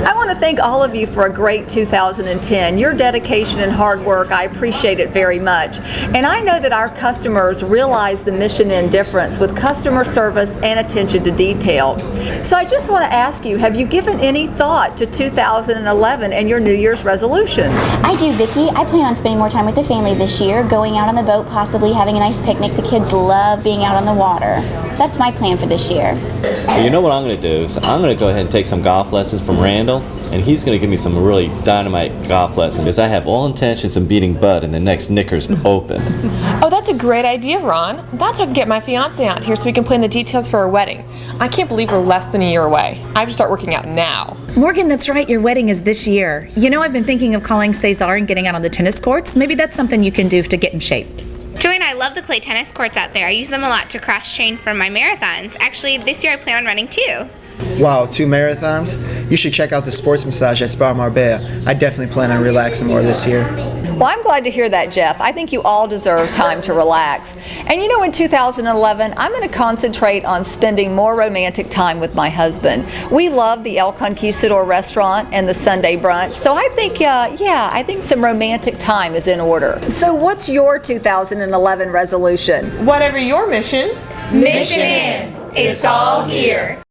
I want to thank all of you for a great 2010. Your dedication and hard work, I appreciate it very much. And I know that our customers realize the mission and difference with customer service and attention to detail. So I just want to ask you, have you given any thought to 2011 and your New Year's resolutions? I do, Vicki. I plan on spending more time with the family this year, going out on the boat, possibly having a nice picnic. The kids love being out on the water. That's my plan for this year. Well, you know what I'm going to do is I'm going to go ahead and take some golf lessons from Randall, and he's going to give me some really dynamite golf lessons because I have all intentions of beating Bud in the next Knickers Open. Oh, that's a great idea, Ron. That's how I can get my fiance out here so we can plan the details for our wedding. I can't believe we're less than a year away. I have to start working out now. Morgan, that's right. Your wedding is this year. You know, I've been thinking of calling Cesar and getting out on the tennis courts. Maybe that's something you can do to get in shape. Joy and I love the clay tennis courts out there. I use them a lot to cross-train for my marathons. Actually, this year I plan on running too. Wow, 2 marathons? You should check out the sports massage at Spa Marbella. I definitely plan on relaxing more this year. Well, I'm glad to hear that, Jeff. I think you all deserve time to relax. And you know, in 2011, I'm going to concentrate on spending more romantic time with my husband. We love the El Conquistador restaurant and the Sunday brunch, so I think, I think some romantic time is in order. So what's your 2011 resolution? Whatever your mission, Mission in! It's all here.